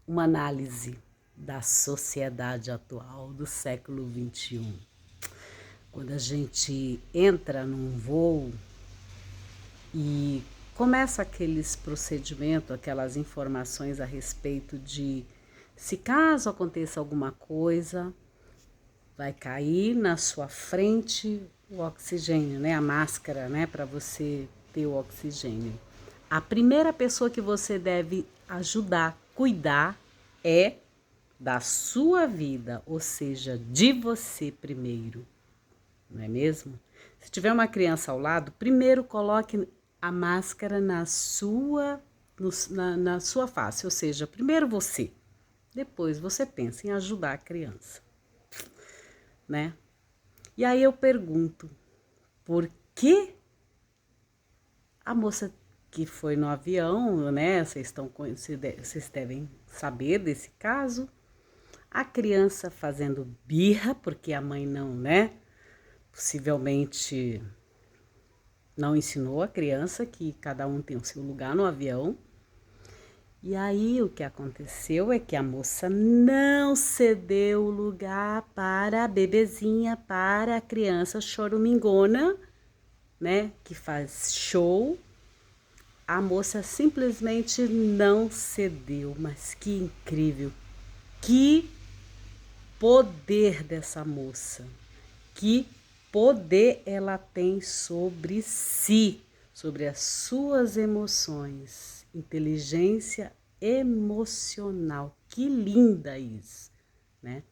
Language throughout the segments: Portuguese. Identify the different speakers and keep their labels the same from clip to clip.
Speaker 1: uma análise da sociedade atual do século XXI. Quando a gente entra num voo e começa aqueles procedimentos, aquelas informações a respeito de se caso aconteça alguma coisa, vai cair na sua frente o oxigênio, né? A máscara, né? Para você ter o oxigênio. A primeira pessoa que você deve ajudar, cuidar, é da sua vida, ou seja, de você primeiro, não é mesmo? Se tiver uma criança ao lado, primeiro coloque a máscara na sua face, ou seja, primeiro você, depois você pensa em ajudar a criança, né? E aí eu pergunto, por que a moça que foi no avião, né? Vocês devem saber desse caso. A criança fazendo birra, porque a mãe não, né? Possivelmente não ensinou a criança que cada um tem o seu lugar no avião. E aí o que aconteceu é que a moça não cedeu o lugar para a bebezinha, para a criança chorumingona, né? Que faz show. A moça simplesmente não cedeu, mas que incrível, que poder dessa moça, que poder ela tem sobre si, sobre as suas emoções, inteligência emocional, que linda isso, né?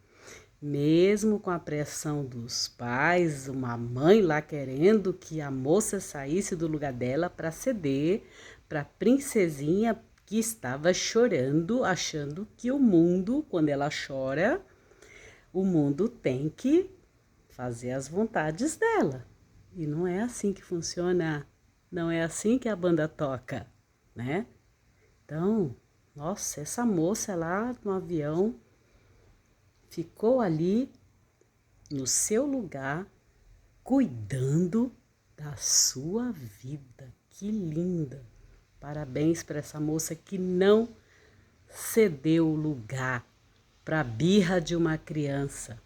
Speaker 1: Mesmo com a pressão dos pais, uma mãe lá querendo que a moça saísse do lugar dela para ceder para a princesinha que estava chorando, achando que o mundo, quando ela chora, o mundo tem que fazer as vontades dela. E não é assim que funciona, não é assim que a banda toca, né? Então, nossa, essa moça lá no avião ficou ali no seu lugar, cuidando da sua vida. Que linda! Parabéns para essa moça que não cedeu o lugar para a birra de uma criança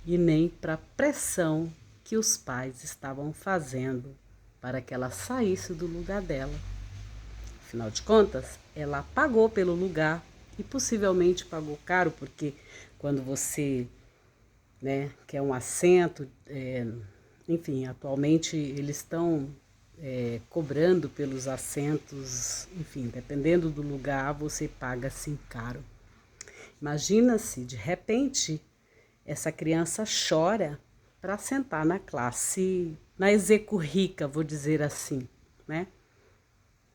Speaker 1: e nem para a pressão que os pais estavam fazendo para que ela saísse do lugar dela. Afinal de contas, ela pagou pelo lugar e possivelmente pagou caro, porque quando você, né, quer um assento, enfim, atualmente eles estão cobrando pelos assentos, enfim, dependendo do lugar, você paga assim caro. Imagina se de repente essa criança chora para sentar na classe, na execu rica, vou dizer assim, né?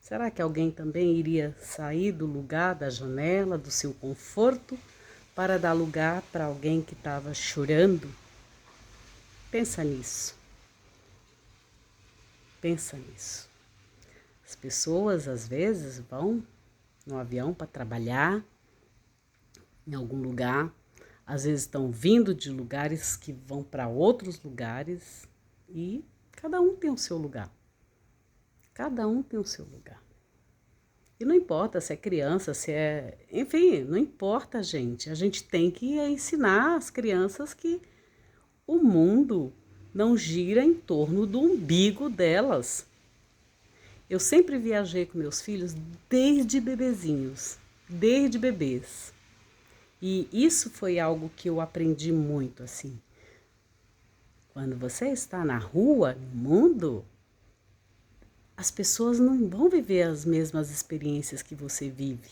Speaker 1: Será que alguém também iria sair do lugar, da janela, do seu conforto, para dar lugar para alguém que estava chorando? Pensa nisso, pensa nisso. As pessoas, às vezes, vão no avião para trabalhar em algum lugar, às vezes estão vindo de lugares que vão para outros lugares e cada um tem o seu lugar. Cada um tem o seu lugar. E não importa se é criança, se é... Enfim, não importa, gente. A gente tem que ensinar as crianças que o mundo não gira em torno do umbigo delas. Eu sempre viajei com meus filhos desde bebezinhos, desde bebês. E isso foi algo que eu aprendi muito, assim. Quando você está na rua, no mundo, as pessoas não vão viver as mesmas experiências que você vive.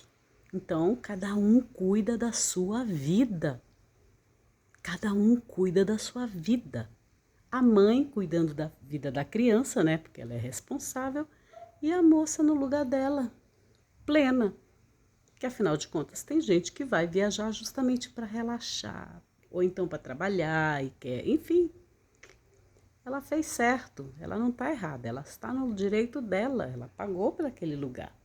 Speaker 1: Então, cada um cuida da sua vida. Cada um cuida da sua vida. A mãe cuidando da vida da criança, né? Porque ela é responsável. E a moça no lugar dela, plena. Que afinal de contas tem gente que vai viajar justamente para relaxar. Ou então para trabalhar e quer, enfim. Ela fez certo, ela não está errada, ela está no direito dela, ela pagou por aquele lugar.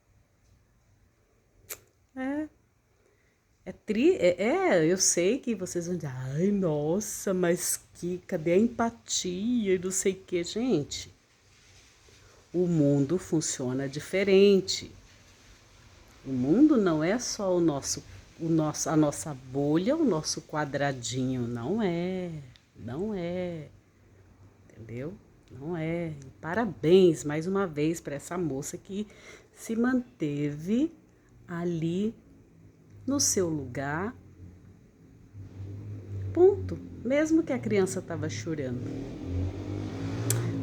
Speaker 1: Eu sei que vocês vão dizer, ai, nossa, mas cadê a empatia e não sei o que, gente? O mundo funciona diferente. O mundo não é só o nosso a nossa bolha, o nosso quadradinho. Não é, não é, entendeu? Não é. E parabéns mais uma vez para essa moça que se manteve ali no seu lugar, ponto. Mesmo que a criança estava chorando.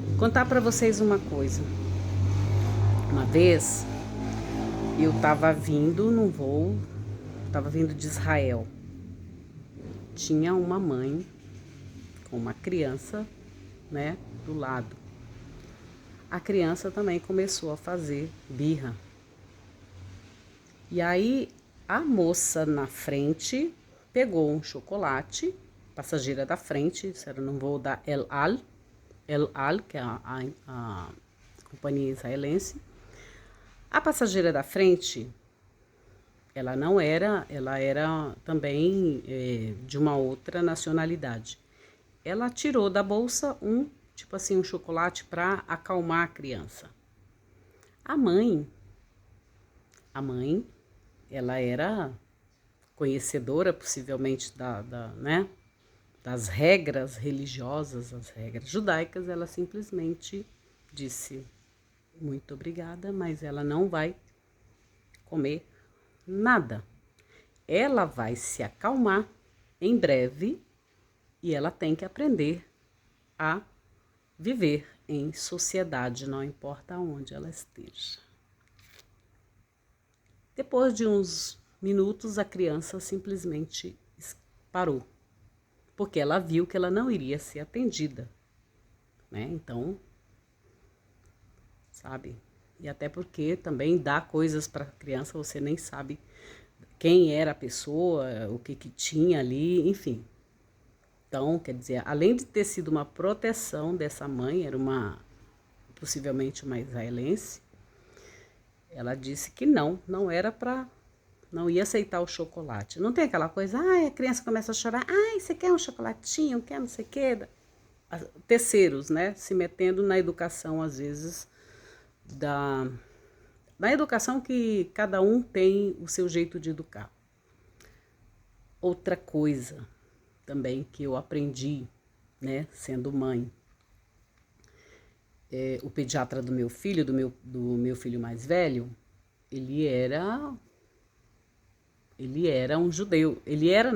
Speaker 1: Vou contar para vocês uma coisa. Uma vez eu estava vindo num voo, estava vindo de Israel. Tinha uma mãe com uma criança, né, do lado. A criança também começou a fazer birra. E aí a moça na frente pegou um chocolate, passageira da frente, isso era num voo da El Al, que é a companhia israelense. A passageira da frente, ela era também de uma outra nacionalidade. Ela tirou da bolsa tipo assim, um chocolate para acalmar a criança. A mãe, ela era conhecedora, possivelmente, né, das regras religiosas, as regras judaicas. Ela simplesmente disse, muito obrigada, mas ela não vai comer nada. Ela vai se acalmar em breve e ela tem que aprender a viver em sociedade, não importa onde ela esteja. Depois de uns minutos, a criança simplesmente parou, porque ela viu que ela não iria ser atendida, né? Então, sabe? E até porque também dá coisas para a criança, você nem sabe quem era a pessoa, o que tinha ali, enfim. Então, quer dizer, além de ter sido uma proteção dessa mãe, era possivelmente uma israelense, ela disse que não era para, não ia aceitar o chocolate. Não tem aquela coisa, a criança começa a chorar, você quer um chocolatinho, quer não sei o quê. Terceiros, né, se metendo na educação, às vezes, na educação que cada um tem o seu jeito de educar. Outra coisa também que eu aprendi, né, sendo mãe, o pediatra do meu filho, do meu filho mais velho, ele era um judeu. Ele era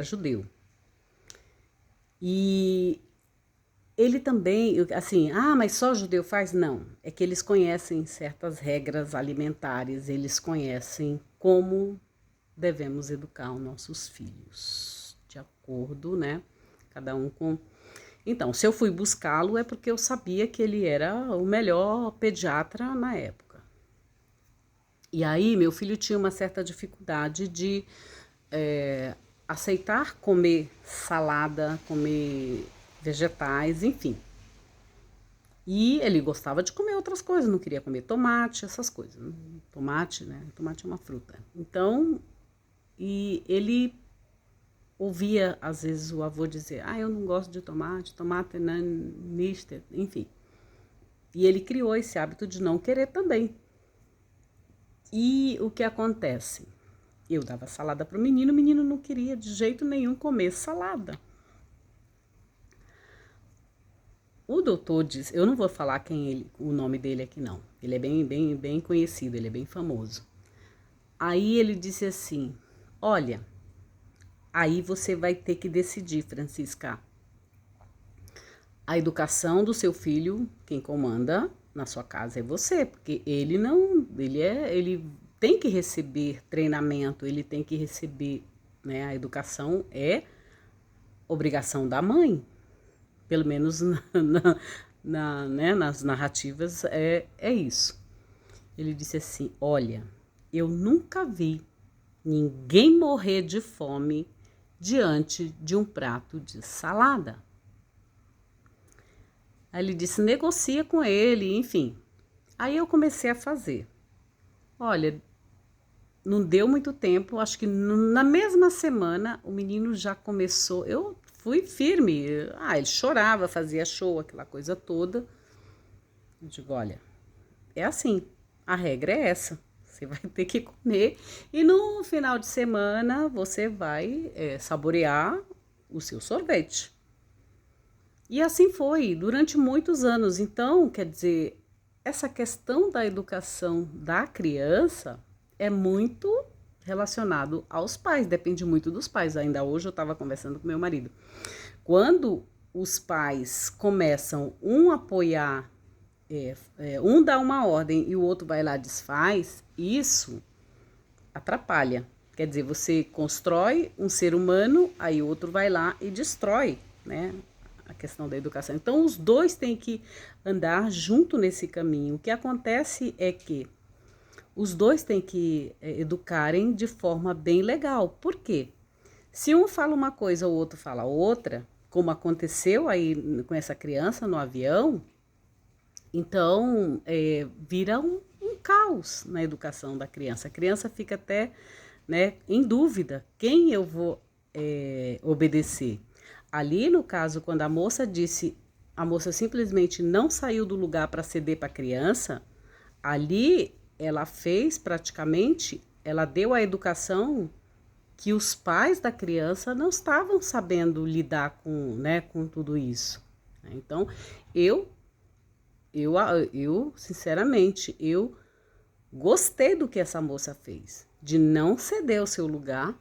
Speaker 1: judeu. E ele também, assim, mas só judeu faz? Não, é que eles conhecem certas regras alimentares, eles conhecem como devemos educar os nossos filhos, de acordo, né, cada um com... Então, se eu fui buscá-lo é porque eu sabia que ele era o melhor pediatra na época. E aí, meu filho tinha uma certa dificuldade de aceitar comer salada, comer vegetais, enfim. E ele gostava de comer outras coisas, não queria comer tomate, essas coisas. Tomate, né? Tomate é uma fruta. Então, e ele ouvia, às vezes, o avô dizer, eu não gosto de tomate não, mister, enfim. E ele criou esse hábito de não querer também. E o que acontece? Eu dava salada para o menino não queria de jeito nenhum comer salada. O doutor disse, eu não vou falar o nome dele aqui não, ele é bem conhecido, ele é bem famoso. Aí ele disse assim, olha, aí você vai ter que decidir, Francisca, a educação do seu filho, quem comanda na sua casa é você, porque ele tem que receber treinamento, ele tem que receber, né, a educação é obrigação da mãe, pelo menos né, nas narrativas é isso. Ele disse assim, olha, eu nunca vi ninguém morrer de fome diante de um prato de salada. Aí ele disse, negocia com ele, enfim. Aí eu comecei a fazer. Olha, não deu muito tempo, acho que na mesma semana o menino já começou, eu fui firme, ele chorava, fazia show, aquela coisa toda. Eu digo, olha, é assim, a regra é essa, Você vai ter que comer e no final de semana você vai saborear o seu sorvete. E assim foi durante muitos anos. Então, quer dizer, essa questão da educação da criança é muito relacionado aos pais, depende muito dos pais. Ainda hoje eu estava conversando com meu marido. Quando os pais começam a apoiar, um dá uma ordem e o outro vai lá e desfaz, isso atrapalha. Quer dizer, você constrói um ser humano, aí o outro vai lá e destrói, né? A questão da educação. Então, os dois têm que andar junto nesse caminho. O que acontece é que os dois têm que educarem de forma bem legal. Por quê? Se um fala uma coisa, o outro fala outra, como aconteceu aí com essa criança no avião, então vira um caos na educação da criança. A criança fica até, né, em dúvida, quem eu vou obedecer. Ali, no caso, quando a moça simplesmente não saiu do lugar para ceder para a criança, ali ela fez praticamente, ela deu a educação que os pais da criança não estavam sabendo lidar com, né, com tudo isso. Então, eu, sinceramente, eu gostei do que essa moça fez, de não ceder o seu lugar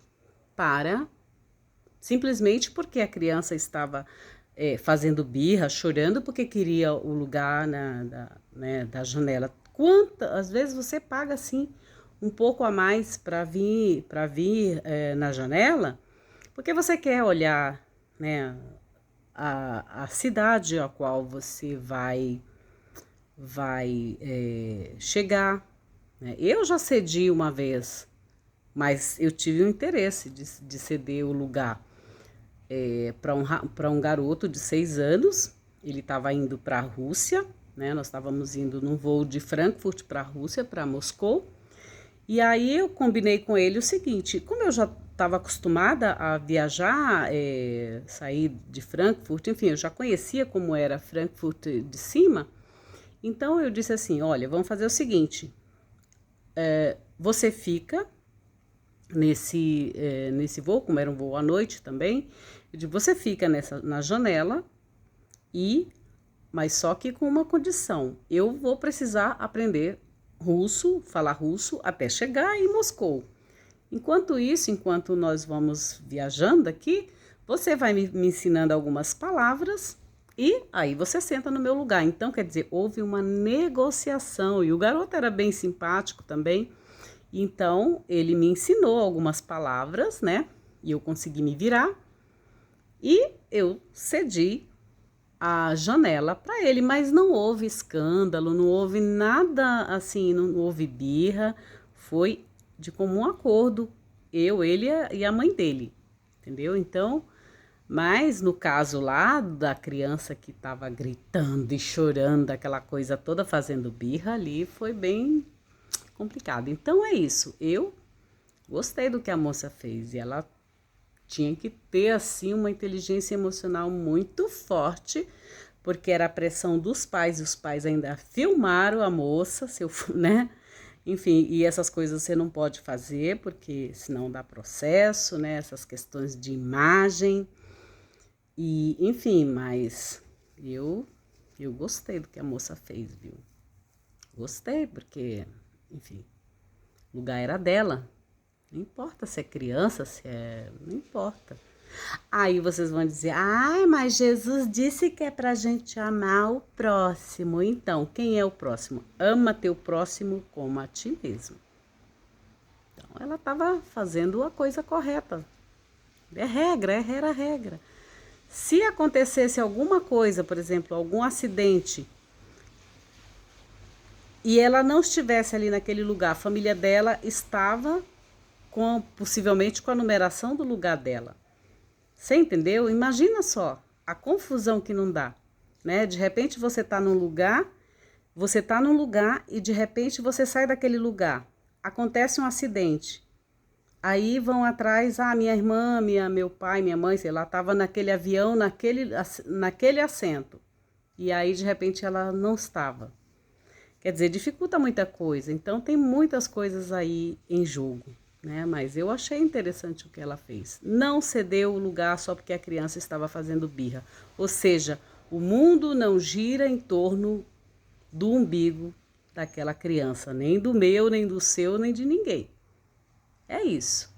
Speaker 1: para simplesmente porque a criança estava fazendo birra, chorando porque queria o lugar da janela. Às vezes você paga assim um pouco a mais para vir na janela, porque você quer olhar, né, a cidade a qual você vai chegar. Né? Eu já cedi uma vez, mas eu tive o interesse de ceder o lugar para um garoto de 6 anos. Ele estava indo para a Rússia, né? Nós estávamos indo num voo de Frankfurt para a Rússia, para Moscou. E aí eu combinei com ele o seguinte, como eu já estava acostumada a viajar, sair de Frankfurt, enfim, eu já conhecia como era Frankfurt de cima, então eu disse assim, olha, vamos fazer o seguinte, você fica nesse voo, como era um voo à noite também, você fica na janela, mas só que com uma condição, eu vou precisar aprender russo, falar russo, até chegar em Moscou. Enquanto isso, enquanto nós vamos viajando aqui, você vai me ensinando algumas palavras e aí você senta no meu lugar. Então, quer dizer, houve uma negociação e o garoto era bem simpático também. Então, ele me ensinou algumas palavras, né? E eu consegui me virar e eu cedi a janela para ele, mas não houve escândalo, não houve nada assim, não houve birra, foi de comum acordo, ele e a mãe dele, entendeu? Então, mas no caso lá da criança que estava gritando e chorando, aquela coisa toda fazendo birra ali, foi bem complicado. Então é isso, eu gostei do que a moça fez e ela tinha que ter assim uma inteligência emocional muito forte, porque era a pressão dos pais, e os pais ainda filmaram a moça, né? Enfim, e essas coisas você não pode fazer, porque senão dá processo, né? Essas questões de imagem. E, enfim, mas eu gostei do que a moça fez, viu? Gostei, porque, enfim, o lugar era dela. Não importa se é criança, não importa. Aí vocês vão dizer, mas Jesus disse que é pra gente amar o próximo. Então, quem é o próximo? Ama teu próximo como a ti mesmo. Então, ela estava fazendo a coisa correta. Era regra. Se acontecesse alguma coisa, por exemplo, algum acidente, e ela não estivesse ali naquele lugar, a família dela estava possivelmente com a numeração do lugar dela. Você entendeu? Imagina só a confusão que não dá, né? De repente você está num lugar e de repente você sai daquele lugar. Acontece um acidente. Aí vão atrás, minha irmã, meu pai, minha mãe, sei lá, estava naquele avião, naquele assento. E aí de repente ela não estava. Quer dizer, dificulta muita coisa. Então tem muitas coisas aí em jogo, né? Mas eu achei interessante o que ela fez. Não cedeu o lugar só porque a criança estava fazendo birra. Ou seja, o mundo não gira em torno do umbigo daquela criança, nem do meu, nem do seu, nem de ninguém. É isso.